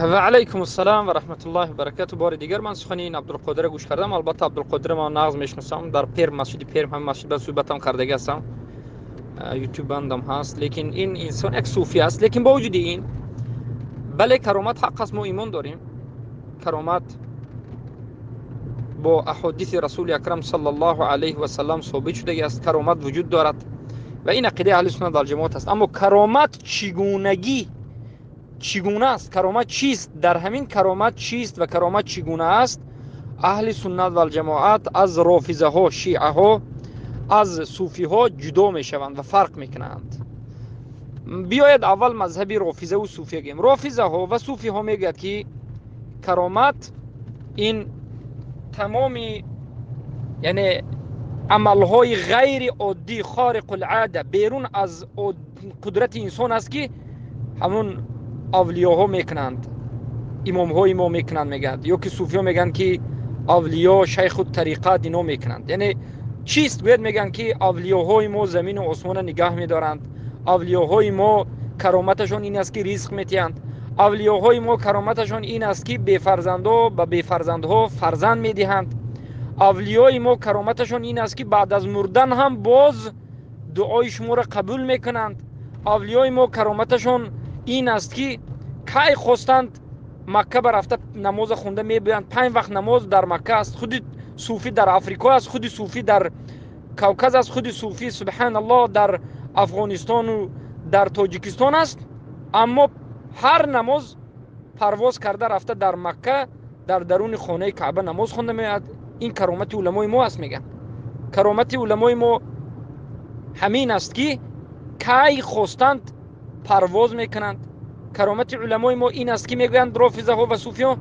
و علیکم السلام و رحمت الله و برکاته. بار دیگر من سخن این عبدالقادر گوش کردم. البته عبدالقادر ما نغز میشناسم، در پیر مسجد پیر هم مسجد به صحبتم کردگی هستم، یوتیوب بندم هست. لیکن این انسان یک صوفی است. لیکن با وجود این بله کرامت حق است، ما ایمان داریم. کرامت با احادیث رسول اکرم صلی الله علیه و سلم ثابت شده است. کرامت وجود دارد و این عقیده اهل سنت و الجماعت است. اما کرامت چگونه است؟ کرامت چیست؟ در همین کرامت چیست و کرامت چگونه است؟ اهل سنت و الجماعت از رافضه ها، شیعه ها، از صوفی ها جدا می شوند و فرق می کنند. بیاید اول مذهب رافضه و صوفی گیم. رافضه ها و صوفی ها میگوید که کرامت این تمامی یعنی عملهای غیر عادی خارق العاده بیرون از قدرت انسان است که همون اولیاها میکنند، امام های ما میکنند میگند، یا که صوفی ها میگن که اولیاء شیخ الطریقه دینا میکنند. یعنی چیست؟ باید میگن که اولیاهای ما زمین و آسمان نگاه میدارند، اولیاهای ما کرامتشون این است که رزق میتیند، اولیاهای ما کرامتشون این است که بی فرزندها به بی فرزندها فرزند میدهند، اولیای ما کرامتشون این است که بعد از مردن هم باز دعای شما را قبول میکنند. اولیای ما کرامتشون این است که کی خواستند مکه برفته نماز خونده میبینند. 5 وقت نماز در مکه است. خود صوفی در افریقا است، خود صوفی در کوکز است، خود صوفی سبحان الله در افغانستان و در تاجیکستان است. اما هر نماز پرواز کرده رفته در مکه در درون خانه کعبه نماز خونده میاد. این کرامت علمای ما است. میگن کرامت علمای ما همین است که کی خواستند پرواز میکنند. کرامت علمای ما این است که میگویند رافضه ها و صوفیان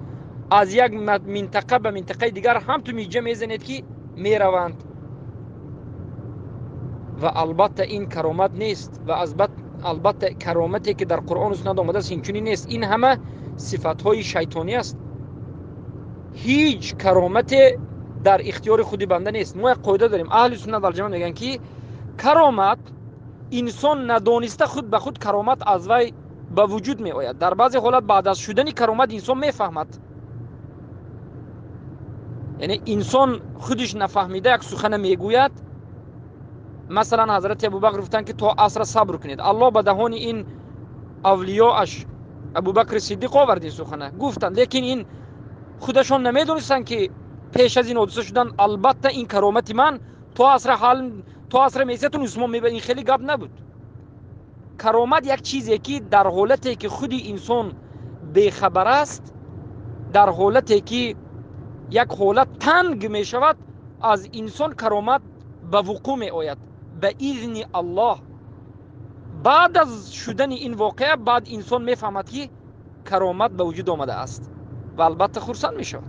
از یک منطقه به منطقه دیگر هم تو میجه میزنید که میروند. و البته این کرامت نیست و البته کرامتی که در قرآن و سنت آمده است اینچنین نیست. این همه صفات های شیطانی است. هیچ کرامت در اختیار خودی بنده نیست. ما یک قاعده داریم، اهل سنت و الجماعت میگن که کرامت انسان ندانسته خود به خود کرامت از وی به وجود می آید. در بعضی حالات بعد از شدن کرامت انسان میفهمد. یعنی انسان خودش نفهمیده یک سخن میگوید. مثلا حضرت ابوبکر گفتن که تا عصر صبر کنید. الله به دهان این اولیاءش ابوبکر صدیق آورد این سخن گفتن، لیکن این خودشان نمیدونستن که پیش از این حادثه شدن البته این کرامت من تا عصر میسیتون عثمان میبرد. این خیلی گپ نبود. کرامت یک چیزی که در حالتی که خود انسان بیخبر است، در حالتی که یک حالت تنگ می شود، از انسان کرامت به وقوع می آید به اذن الله. بعد از شدن این واقعه بعد انسان می فهمد که کرامت به وجود آمده است و البته خرسند می شود.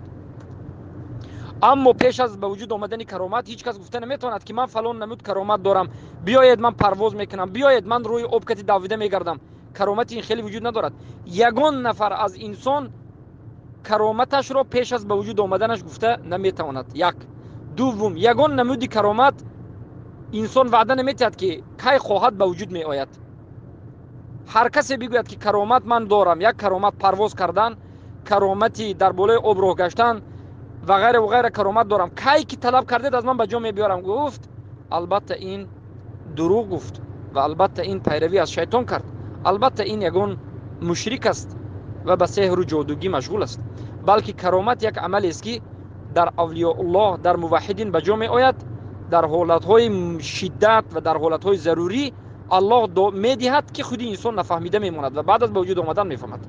اما پیش از به وجود آمدن کرامت هیچ کس گفته نمیتواند که من فلان نمود کرامت دارم، بیاید من پرواز میکنم، بیاید من روی آبکتی دویده میگردم. کرامت این خیلی وجود ندارد. یگان نفر از انسان کرامتش را پیش از به وجود آمدنش گفته نمیتواند. یک. دوم، یگان نمودی کرامت انسان وعده نمیتهد که کی خواهد به وجود می آید. هر کسی بگوید که کرامت من دارم، یک کرامت پرواز کردن، کرامتی در بالای آب راه گشتن و غیره و غیره کرامت دارم، کی که طلب کردید از من به جا میبیارم گفت، البته این دروغ گفت و البته این پیروی از شیطان کرد. البته این یگان مشرک است و به سحر و جادوگی مشغول است. بلکه کرامت یک عملی است که در اولیاء الله، در موحدین به جا می آید. در حالتهای شدت و در حالتهای ضروری الله میدهد که خودی انسان نفهمیده میماند و بعد از به وجود آمدن میفهمد.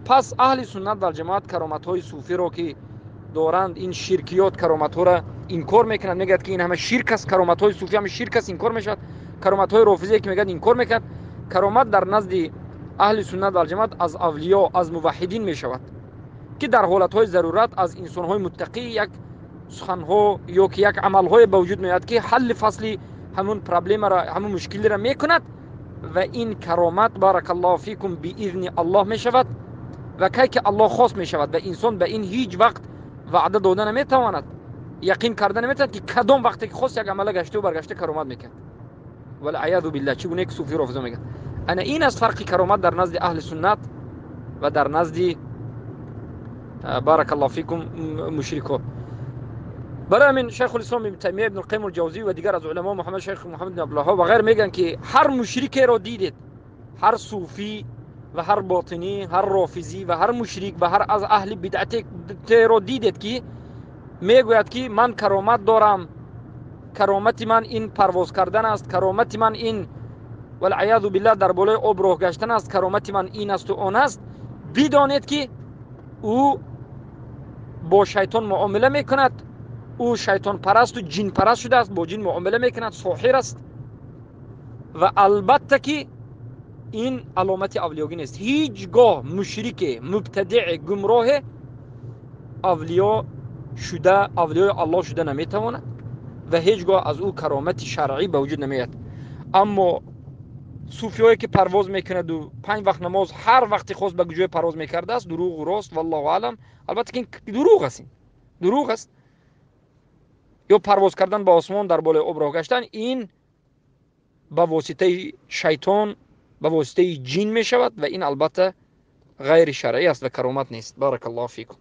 پس اهل سنت و جماعت کرامت‌های صوفی را که دارند، این شرکیات کرامت‌ها را انکار میکنند. میگند که این همه شرک است، کرامت‌های صوفی همه شرک است، انکار میشد. کرامت‌های رافضی که میگند انکار میکرد. کرامت در نزد اهل سنت و جماعت از اولیاء، از موحدین میشود که در حالت‌های ضرورت از انسان‌های متقی یک سخن‌ها یا که یک عمل‌های به وجود میاد که حل فصلی همون پرابلم را، همون مشکلی را میکند و این کرامت بارک الله فیکم باذن الله میشود و کی که الله خواست میشود و انسان به این هیچ وقت وعده دادن نمیتواند، یقین کردن نمیتواند که کدام وقتی که خواست یک عمل گشته و برگشته کرامت میکرد. والعیاذ بالله. چگونه که صوفی رافضه میگن. انا این است فرق کرامت در نزد اهل سنت و در نزد بارک الله فیکم مشرکا. برای همین شیخ الاسلام ابن تیمیه، ابن القیم الجوزی و دیگر از علما، محمد شیخ محمد بن عبدالوهاب و غیر میگن که هر مشرکی را دیدید، هر صوفی و هر باطنی، هر رافضی و هر مشرک و هر از اهل بدعت را دیدید که میگوید که من کرامت دارم، کرامت من این پرواز کردن است، کرامت من این والعیاذ بالله در بالای آب راه گشتن است، کرامت من این است و آن است، بدانید که او با شیطان معامله میکند، او شیطان پرست و جن پرست شده است، با جن معامله میکند، ساحر است. و البته که این علامت اولیاگی نیست. هیچگاه مشرک مبتدع گمراه اولیاء شده، اولیاء الله شده نمیتواند و هیچگاه از او کرامت شرعی به وجود نمیاد. اما صوفیایی که پرواز میکند و 5 وقت نماز هر وقتی خواست به جای پرواز میکرده است، دروغ و راست والله اعلم. البته که این دروغ است، دروغ است. یا پرواز کردن به آسمان، در بالای آب راه گشتن، این به واسطه شیطان، به واسطه جن می شود و این البته غیر شرعی است و کرامت نیست. بارک الله فیکم.